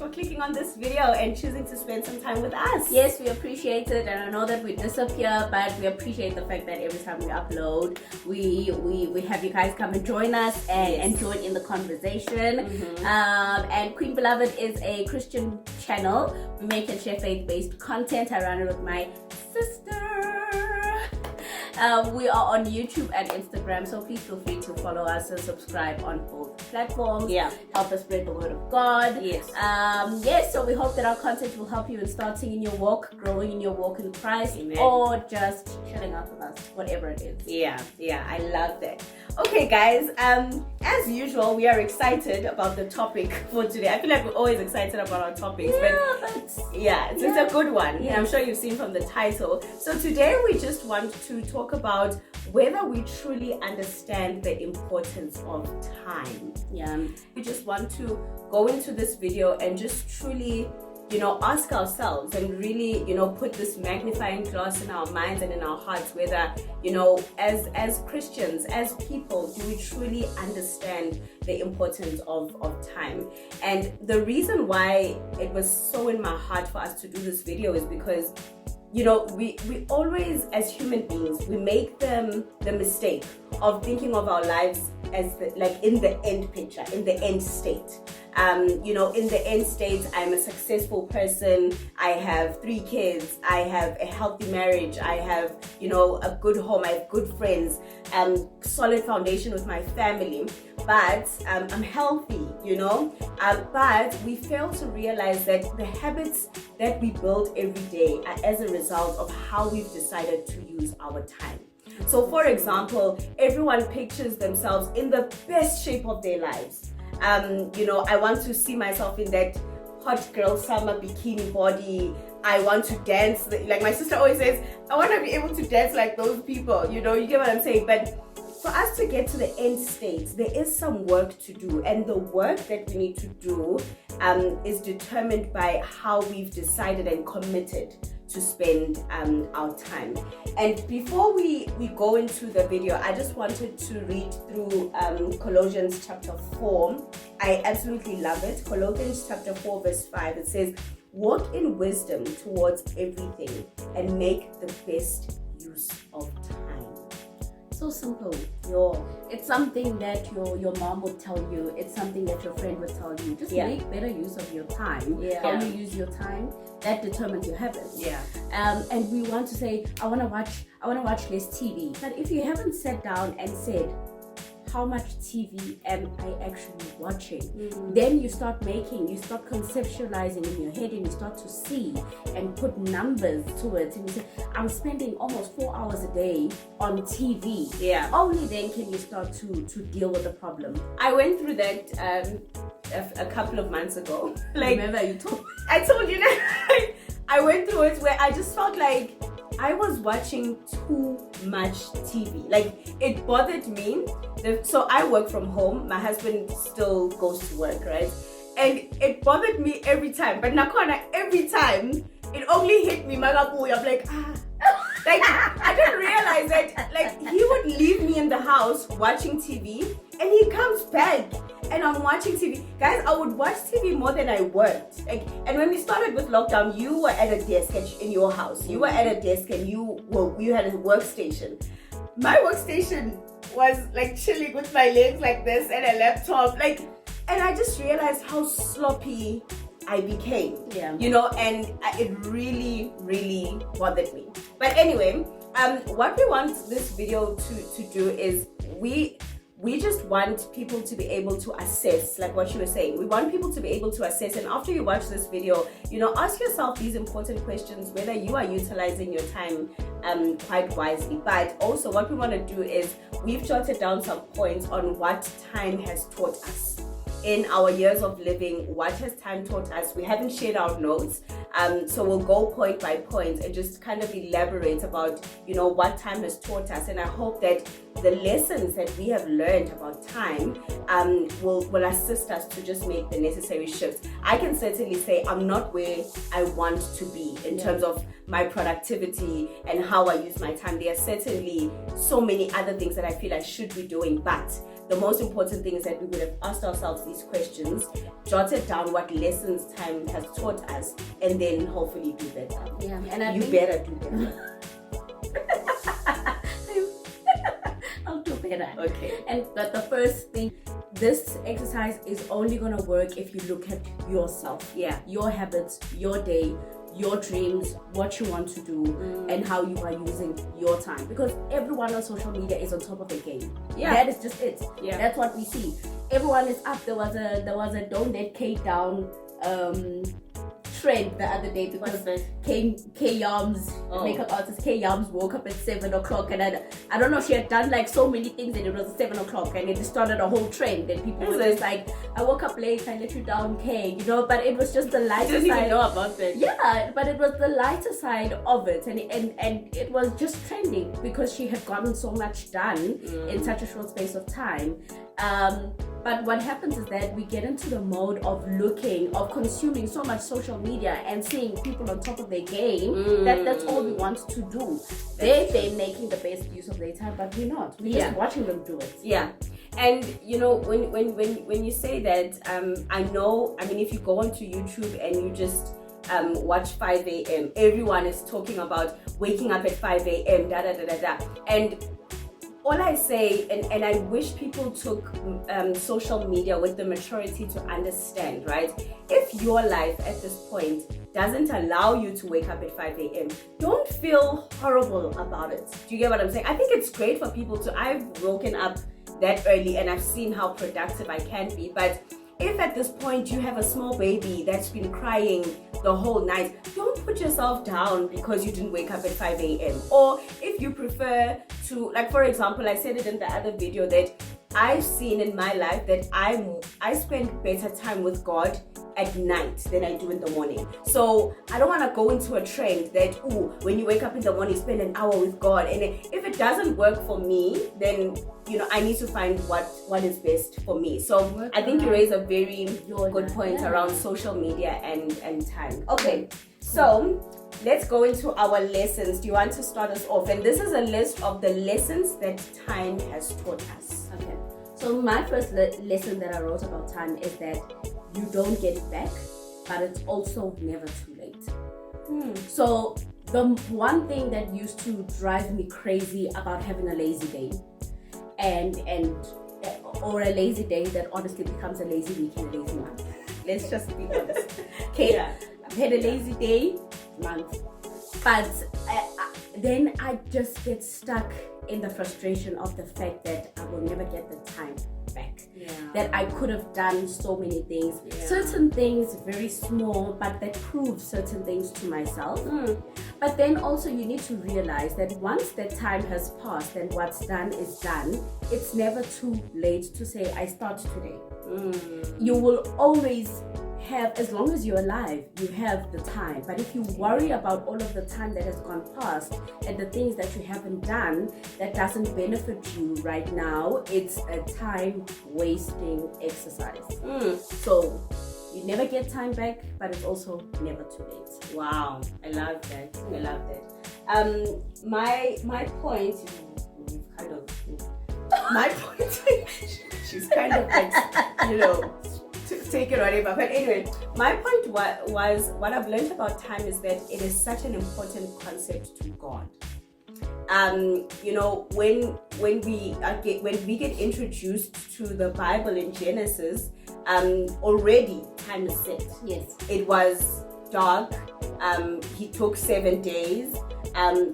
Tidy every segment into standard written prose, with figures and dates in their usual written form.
for clicking on this video and choosing to spend some time with us. Yes, we appreciate it, and I know that we disappear, but we appreciate the fact that every time we upload, we have you guys come and join us and join in the conversation. And Queen Beloved is a Christian channel. We make and share faith-based content. I run it with my sister. We are on YouTube and Instagram, so please feel free to follow us and subscribe on both platforms. Help us spread the word of God. So we hope that our content will help you in starting in your walk, growing in your walk in Christ. Amen. Or just chilling out with us, whatever it is. I love that. Okay guys, as usual, we are excited about the topic for today. I feel like we're always excited about our topics, it's a good one. And I'm sure you've seen from the title. So today we just want to talk about whether we truly understand the importance of time. We just want to go into this video and just truly ask ourselves and really, put this magnifying glass in our minds and in our hearts, whether, as Christians, as people, do we truly understand the importance of time? And the reason why it was so in my heart for us to do this video is because we always, as human beings, we make the mistake of thinking of our lives as in the end picture, in the end state. In the end state, I'm a successful person. I have 3 kids. I have a healthy marriage. I have, a good home. I have good friends. Solid foundation with my family. But I'm healthy, but we fail to realize that the habits that we build every day are as a result of how we've decided to use our time. So for example, everyone pictures themselves in the best shape of their lives. I want to see myself in that hot girl summer bikini body. I want to dance, like my sister always says, I want to be able to dance like those people, you get what I'm saying? But for us to get to the end state, there is some work to do, and the work that we need to do is determined by how we've decided and committed to spend our time. And before we go into the video, I just wanted to read through Colossians chapter 4. I absolutely love it. Colossians chapter 4 verse 5, it says, walk in wisdom towards everything and make the best use of time. So simple. It's something that your mom would tell you. It's something that your friend would tell you. Just make better use of your time. How you use your time, that determines your habits. And we want to say, I want to watch less TV. But if you haven't sat down and said, how much TV am I actually watching? Then you start conceptualizing in your head, and you start to see and put numbers to it, and you say, I'm spending almost 4 hours a day on TV. Only then can you start to deal with the problem. I went through that a couple of months ago. Remember I told you that I went through it where I just felt like I was watching too much TV. It bothered me. So I work from home. My husband still goes to work, right? And it bothered me every time. But Nakona, every time, it only hit me. I'm like, I didn't realize that, he would leave me in the house watching TV, and he comes back and I'm watching TV. Guys, I would watch TV more than I worked. And when we started with lockdown, you were at a desk in your house. You were at a desk and you had a workstation. My workstation was chilling with my legs like this and a laptop. And I just realized how sloppy I became. And it really, really bothered me. But anyway, what we want this video to do is we just want people to be able to assess, like what you were saying. We want people to be able to assess, and after you watch this video, ask yourself these important questions, whether you are utilizing your time quite wisely. But also what we want to do is, we've jotted down some points on what time has taught us. In our years of living, what has time taught us? We haven't shared our notes, so we'll go point by point and just kind of elaborate about, what time has taught us. And I hope that the lessons that we have learned about time will assist us to just make the necessary shifts. I can certainly say I'm not where I want to be in terms of my productivity and how I use my time. There are certainly so many other things that I feel I should be doing, but the most important thing is that we would have asked ourselves these questions, jotted down what lessons time has taught us, and then hopefully do better. Yeah, and you better do better. I'll do better. Okay. But the first thing, this exercise is only gonna work if you look at yourself. Yeah. Your habits, your day, your dreams, what you want to do, and how you are using your time. Because everyone on social media is on top of the game. Yeah. That is just it. Yeah. That's what we see. Everyone is up. There was a don't let Kate down trend the other day because K Yams, makeup artist K Yams, woke up at 7 o'clock, and I don't know, she had done like so many things, and it was 7 o'clock, and it started a whole trend, and people were just like, I woke up late, I let you down, K, you know. But it was just the lighter side. I didn't even know about that. Yeah, but it was the lighter side of it, and it was just trending because she had gotten so much done in such a short space of time. But what happens is that we get into the mode of consuming so much social media and seeing people on top of their game, that's all we want to do. They're making the best use of their time, but we're not. We're just watching them do it. Yeah. And you know, when you say that, I mean, if you go onto YouTube and you just watch 5 a.m., everyone is talking about waking up at 5 a.m, and all I say, and I wish people took social media with the maturity to understand, right? If your life at this point doesn't allow you to wake up at 5 a.m, don't feel horrible about it. Do you get what I'm saying? I think it's great for people to, I've woken up that early and I've seen how productive I can be, but if at this point you have a small baby that's been crying the whole night, don't put yourself down because you didn't wake up at 5 a.m. Or if you prefer to, like for example, I said it in the other video that I've seen in my life that I spend better time with God at night than I do in the morning. So I don't want to go into a trend that, when you wake up in the morning, spend an hour with God. And if it doesn't work for me, then, you know, I need to find what is best for me. So I think you raise a very good point around social media and time. Okay, so let's go into our lessons. Do you want to start us off? And this is a list of the lessons that time has taught us. Okay. So my first lesson that I wrote about time is that you don't get it back, but it's also never too late. So the one thing that used to drive me crazy about having a lazy day or a lazy day that honestly becomes a lazy week and a lazy month. Let's just be honest. Okay, yeah. I've had a lazy day, month, but then I just get stuck in the frustration of the fact that I will never get the time back. Yeah. That I could have done so many things, certain things very small, but that prove certain things to myself. But then also you need to realize that once that time has passed and what's done is done, it's never too late to say, I start today. You will always have, as long as you're alive, you have the time. But if you worry about all of the time that has gone past and the things that you haven't done that doesn't benefit you right now, it's a time wasting exercise. So you never get time back, but it's also never too late. Wow, I love that. I love that. My point, kind of my point. She's kind of like, you know, take it or whatever. But anyway, my point was what I've learned about time is that it is such an important concept to God. You know, when we get introduced to the Bible in Genesis, already time is set. Yes. It was dark. He took 7 days.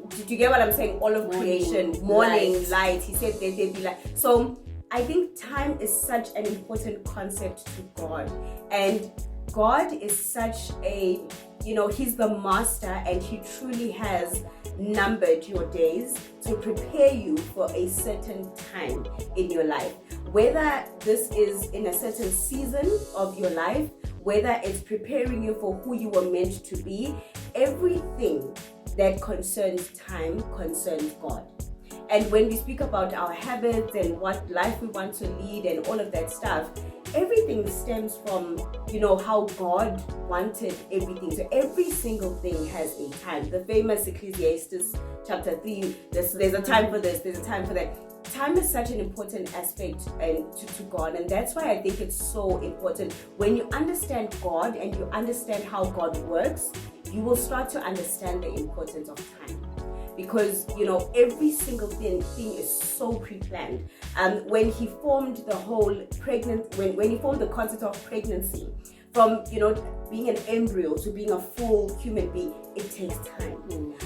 Did you get what I'm saying? All of creation, morning, light. He said there'd be light. So I think time is such an important concept to God. And God is such a, you know, He's the master, and He truly has numbered your days to prepare you for a certain time in your life. Whether this is in a certain season of your life, whether it's preparing you for who you were meant to be, everything that concerns time concerns God. And when we speak about our habits and what life we want to lead and all of that stuff, everything stems from, you know, how God wanted everything. So every single thing has a time. The famous Ecclesiastes chapter 3, there's a time for this, there's a time for that. time is such an important aspect to God, and that's why I think it's so important. When you understand God and you understand how God works, you will start to understand the importance of time. Because every single thing is so pre-planned. When he formed the whole when he formed the concept of pregnancy, from being an embryo to being a full human being, it takes time.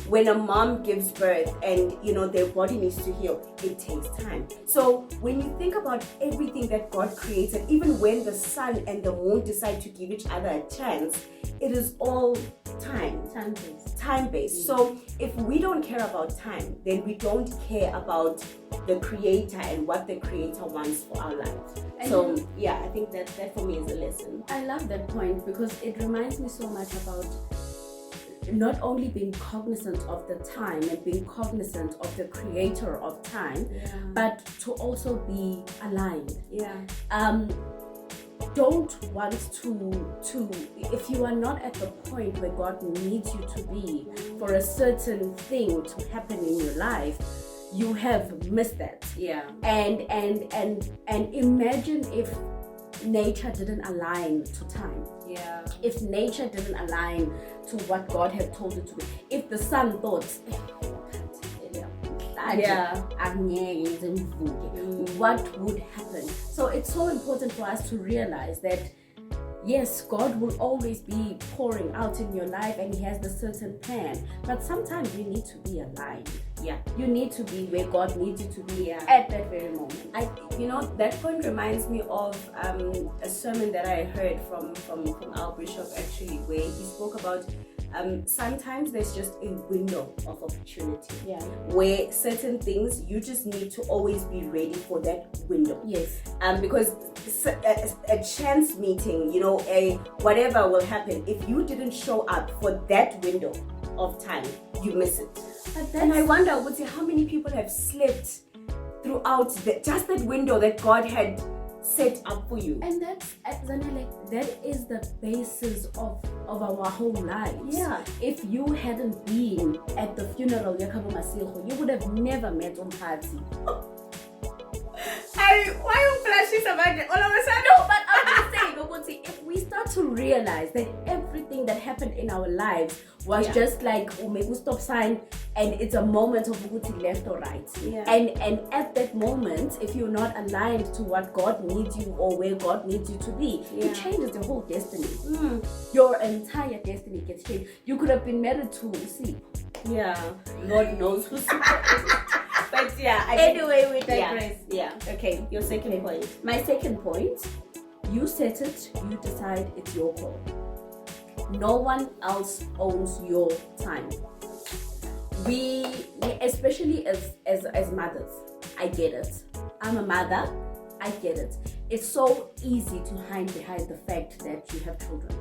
When a mom gives birth and their body needs to heal, it takes time. So when you think about everything that God created, even when the sun and the moon decide to give each other a chance, it is all time-based. So if we don't care about time, then we don't care about the creator and what the creator wants for our lives. So I think that for me is a lesson. I love that point because it reminds me so much about not only being cognizant of the time and being cognizant of the creator of time, but to also be aligned. Don't want to if you are not at the point where God needs you to be for a certain thing to happen in your life, you have missed that. And imagine if nature didn't align to time. If nature didn't align to what God had told it to be. If the sun thought what would happen? So it's so important for us to realize that yes, God will always be pouring out in your life and he has the certain plan, but sometimes you need to be aligned. You need to be where God needs you to be at that very moment. That point reminds me of a sermon that I heard from our bishop, actually, where he spoke about sometimes there's just a window of opportunity where certain things you just need to always be ready for that window. Because a chance meeting, a whatever will happen, if you didn't show up for that window of time, you miss it. And I wonder, how many people have slipped throughout just that window that God had set up for you. And that is the basis of our whole lives. If you hadn't been at the funeral you would have never met Umphathi. Why you flashing about it all of a sudden? No, but I'm just saying, if we start to realize that everything that happened in our lives was just like a stop sign, and it's a moment of left or right. And at that moment, if you're not aligned to what God needs you or where God needs you to be, it changes your whole destiny. Your entire destiny gets changed. You could have been married to see. Lord knows who's. But anyway, we digress. Okay, your second point. My second point, you set it, you decide, it's your call. No one else owns your time. We especially as mothers, I get it. I'm a mother, I get it. It's so easy to hide behind the fact that you have children.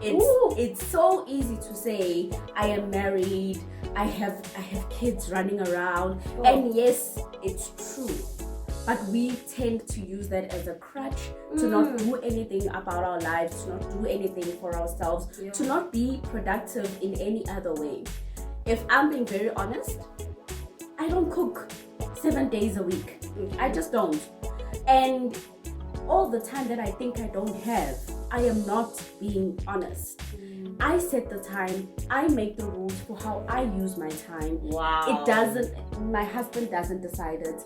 It's so easy to say I am married, I have kids running around, and yes, it's true. But we tend to use that as a crutch to not do anything about our lives, to not do anything for ourselves, to not be productive in any other way. If I'm being very honest, I don't cook 7 days a week. I just don't. And all the time that I think I don't have, I am not being honest. I set the time, I make the rules for how I use my time. My husband doesn't decide it.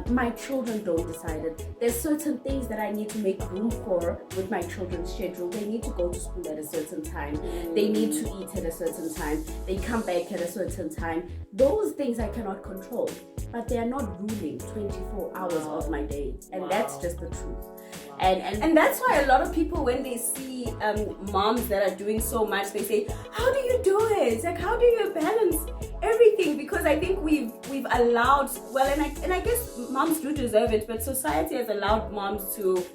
My children don't decide it. There's certain things that I need to make room for with my children's schedule. They need to go to school at a certain time. They need to eat at a certain time. They come back at a certain time. Those things I cannot control, but they are not ruling 24 hours of my day. And that's just the truth. And that's why a lot of people, when they see moms that are doing so much, they say, how do you do it? Like, how do you balance everything? Because I think we've allowed, and I guess moms do deserve it, but society has allowed moms to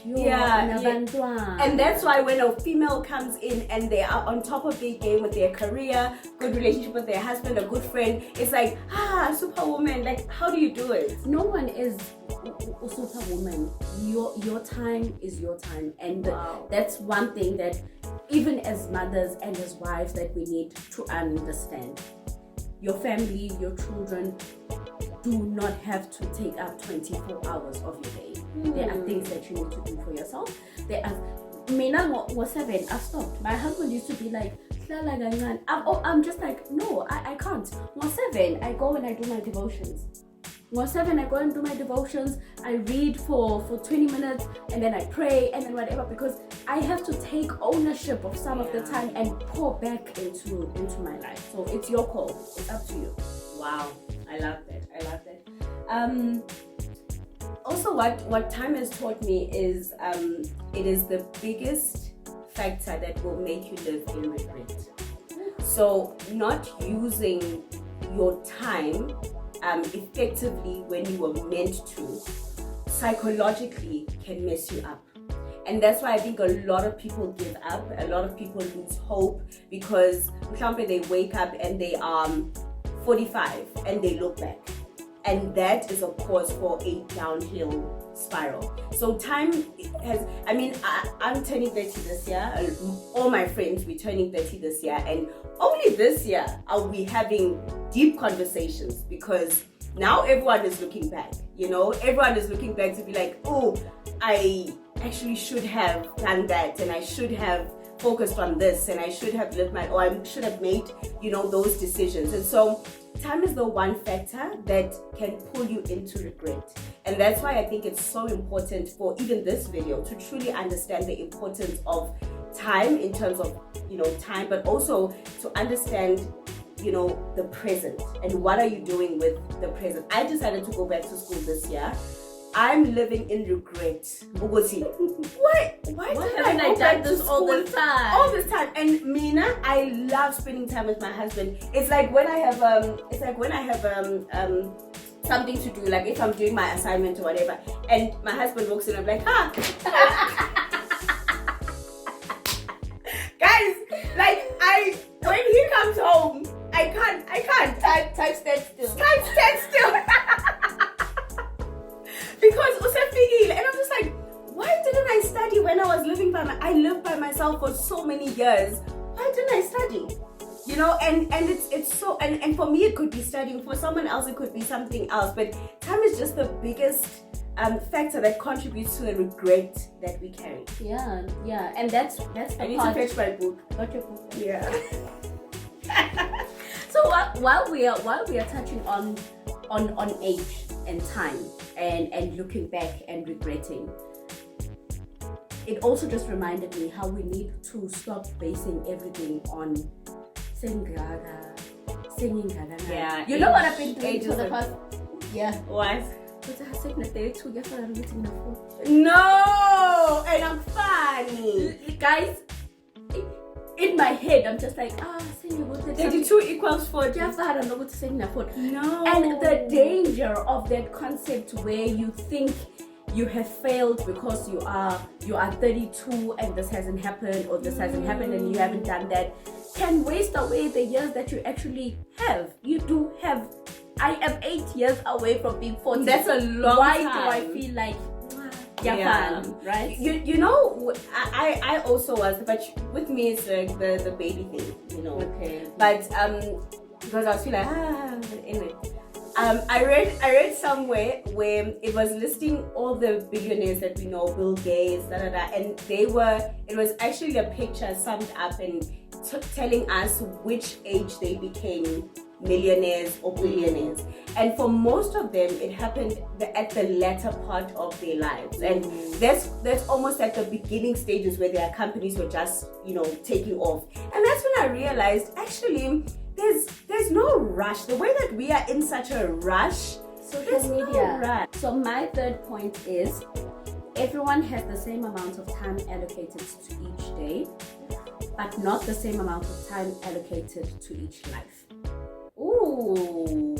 and that's why when a female comes in and they are on top of their game with their career, good relationship with their husband, a good friend, it's like, superwoman. Like, how do you do it? No one is a superwoman. Your time is your time, and that's one thing that even as mothers and as wives that we need to understand. your family, your children do not have to take up 24 hours of your day. There are things that you need to do for yourself. There are, Mina was 7, I stopped. My husband used to be like, I'm just like, no, I can't. Was 7, I go and I do my devotions. Was 7, I go and do my devotions. I read for 20 minutes and then I pray and then whatever, because I have to take ownership of some of the time and pour back into my life. So it's your call. It's up to you. Wow, I love that. Also, what time has taught me is it is the biggest factor that will make you live in regret. So not using your time effectively when you were meant to, psychologically can mess you up. And that's why I think a lot of people give up, a lot of people lose hope, because they wake up and they are 45 and they look back. And that is a cause for a downhill spiral. So time has, I'm turning 30 this year. All my friends, we're turning 30 this year. And only this year are we having deep conversations, because now everyone is looking back. Everyone is looking back to be like, oh, I actually should have done that, and I should have focused on this, and I should have I should have made, those decisions. And so time is the one factor that can pull you into regret. And that's why I think it's so important for even this video to truly understand the importance of time in terms of, time, but also to understand, the present and what are you doing with the present. I decided to go back to school this year. I'm living in regret. Why haven't I done this all this time? All this time. And Mina, I love spending time with my husband. It's like when I have something to do, like if I'm doing my assignment or whatever, and my husband walks in, I'm like, guys, like when he comes home, I can't. Time stand still. Because and I'm just like, why didn't I study when I was I lived by myself for so many years? Why didn't I study? And it's so, and for me it could be studying, for someone else it could be something else, but time is just the biggest factor that contributes to the regret that we carry. Yeah, and that's I need to fetch my book. Got your book? Yeah. So while we are touching on age and time and looking back and regretting, it also just reminded me how we need to stop basing everything on singing. Yeah, you know what I've been doing for the past What? No, and I'm funny, guys. In my head, I'm just like, 32 equals 40. No. And the danger of that concept where you think you have failed because you are 32 and this hasn't happened, or this hasn't happened and you haven't done that, can waste away the years that you actually have. You do have. I am 8 years away from being 40. That's a long time. Why do I feel like fun, right? I also was, but with me it's like the baby thing, Okay. But because I was feeling anyway. I read somewhere where it was listing all the billionaires that we know, Bill Gates, and it was actually a picture summed up and telling us which age they became millionaires or billionaires. And for most of them, it happened at the latter part of their lives. And that's almost at the beginning stages where their companies were just, taking off. And that's when I realized, actually, there's no rush. The way that we are in such a rush, social media. No rush. So my third point is, everyone has the same amount of time allocated to each day, but not the same amount of time allocated to each life. Ooh.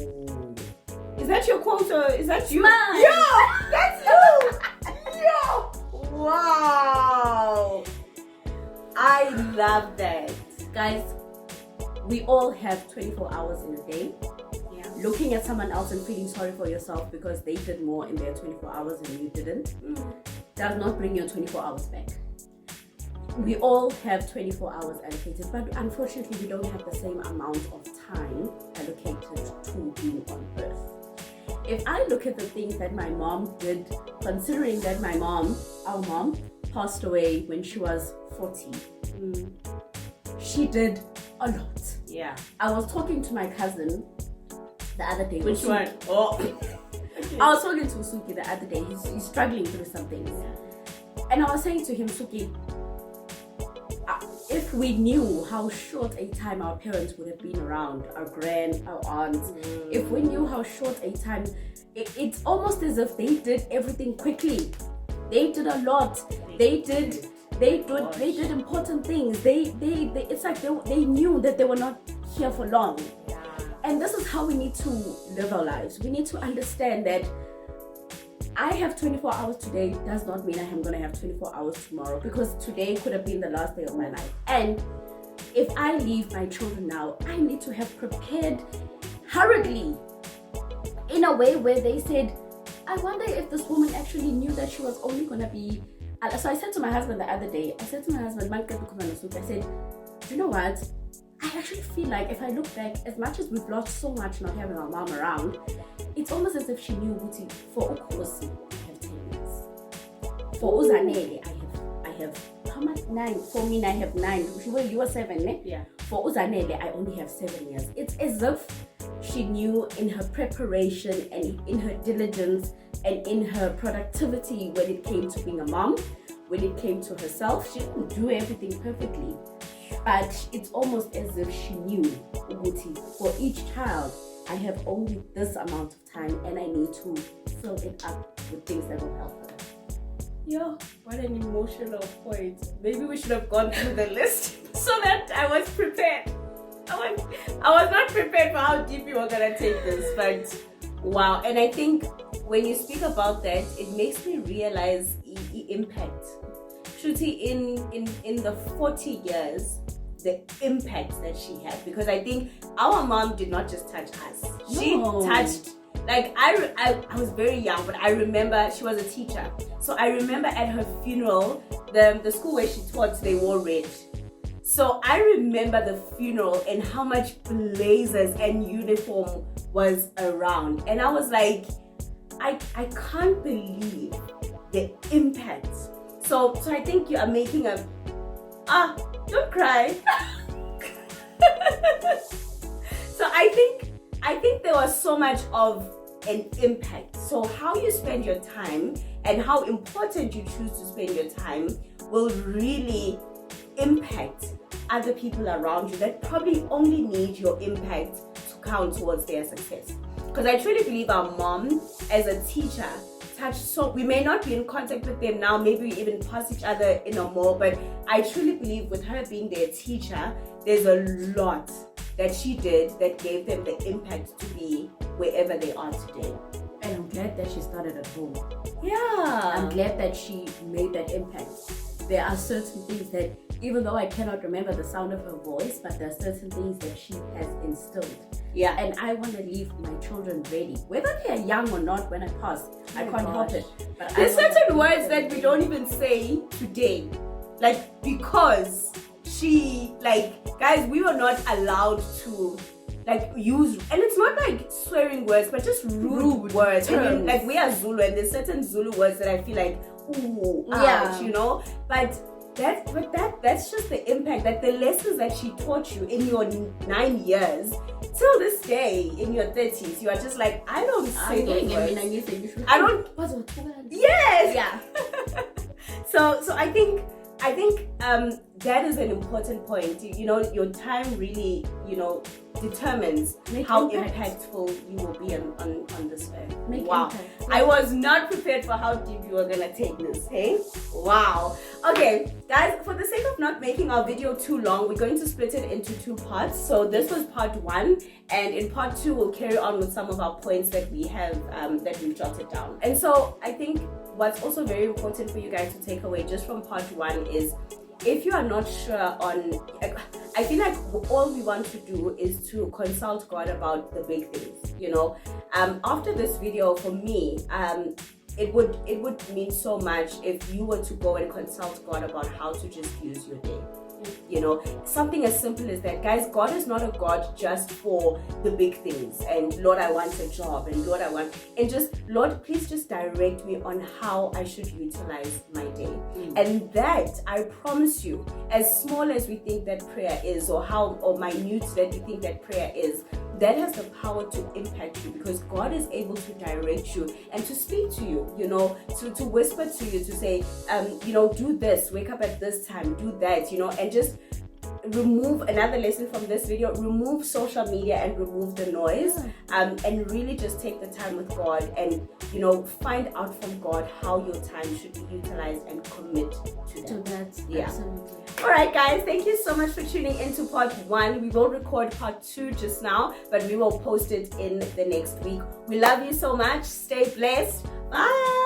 Is that your quote or is that you? Mine. Yo! That's you! Yo! Wow! I love that. Guys, we all have 24 hours in a day. Yeah. Looking at someone else and feeling sorry for yourself because they did more in their 24 hours and you didn't does not bring your 24 hours back. we all have 24 hours allocated, but unfortunately we don't have the same amount of time allocated to being on earth. If I look at the things that my mom did, considering that our mom passed away when she was 40, she did a lot. Yeah. I was talking to my cousin the other day. Which one? Oh. I was talking to Suki the other day. He's struggling through some things. Yeah. And I was saying to him, Suki, if we knew how short a time our parents would have been around, our aunts, if we knew how short a time, it's almost as if they did everything quickly. They did a lot. They did important things. It's like they knew that they were not here for long. Yeah. And this is how we need to live our lives. We need to understand that I have 24 hours today does not mean I am going to have 24 hours tomorrow, because today could have been the last day of my life. And if I leave my children now, I need to have prepared hurriedly in a way where they said, I wonder if this woman actually knew that she was only going to be... So I said to my husband the other day, I said, do you know what? I actually feel like if I look back, as much as we've lost so much not having our mom around, it's almost as if she knew, for Ukosi, I have 10 years. For Uzanele, I have how much? 9. For me, I have 9. You were 7, ne? Yeah. For Uzanele, I only have 7 years. It's as if she knew in her preparation and in her diligence and in her productivity when it came to being a mom, when it came to herself. She didn't do everything perfectly. But it's almost as if she knew, for each child, I have only this amount of time and I need to fill it up with things that will help her. Yo, what an emotional point. Maybe we should have gone through the list so that I was prepared. I was not prepared for how deep you were going to take this, but wow. And I think when you speak about that, it makes me realize the impact. Shruti, in the 40 years, the impact that she had, because I think our mom did not just touch us. She touched, like I was very young, but I remember she was a teacher. So I remember at her funeral, the school where she taught, they wore red. So I remember the funeral and how much blazers and uniform was around. And I was like, I can't believe the impact. So I think you are making a... don't cry. So I think there was so much of an impact. So how you spend your time and how important you choose to spend your time will really impact other people around you that probably only need your impact to count towards their success. Because I truly believe our mom as a teacher touched so... We may not be in contact with them now, maybe we even pass each other in a mall, but I truly believe with her being their teacher, there's a lot that she did that gave them the impact to be wherever they are today. And I'm glad that she started at home. Yeah. I'm glad that she made that impact. There are certain things that, even though I cannot remember the sound of her voice, but there are certain things that she has instilled. Yeah. And I want to leave my children ready. Whether they are young or not when I pass, I can't help it. But there's certain words that we don't even say today. Like, because she, like, guys, we were not allowed to, like, use, and it's not like swearing words, but just rude words. And like, we are Zulu, and there's certain Zulu words that I feel like, ooh, ouch, you know? But that's just the impact, that the lessons that she taught you in your 9 years till this day in your 30s, you are just like, I don't say those words. I don't. Yes. Yeah. So I think that is an important point. You know, your time really, you know, determines how impactful you will be on this earth. Wow. I was not prepared for how deep you were gonna take this, hey? Wow. Okay, guys, for the sake of not making our video too long, we're going to split it into 2 parts. So this was part 1, and in part 2 we'll carry on with some of our points that we have that we've jotted down. And so I think what's also very important for you guys to take away just from part 1 is, if you are not sure on, I feel like all we want to do is to consult God about the big things, you know. After this video, for me, it would mean so much if you were to go and consult God about how to just use your day. You know, something as simple as that. Guys, God is not a God just for the big things and Lord, I want a job, and Lord, Lord, please just direct me on how I should utilize my day. And that, I promise you, as small as we think that prayer is, or minute that we think that prayer is, that has the power to impact you, because God is able to direct you and to speak to you, you know, to whisper to you, to say, you know, do this, wake up at this time, do that, you know, and just remove. Another lesson from this video: remove social media and remove the noise, and really just take the time with God, and you know, find out from God how your time should be utilized and commit to that. Yeah. Absolutely. All right, guys, thank you so much for tuning into part 1. We will record part 2 just now, but we will post it in the next week. We love you so much. Stay blessed. Bye.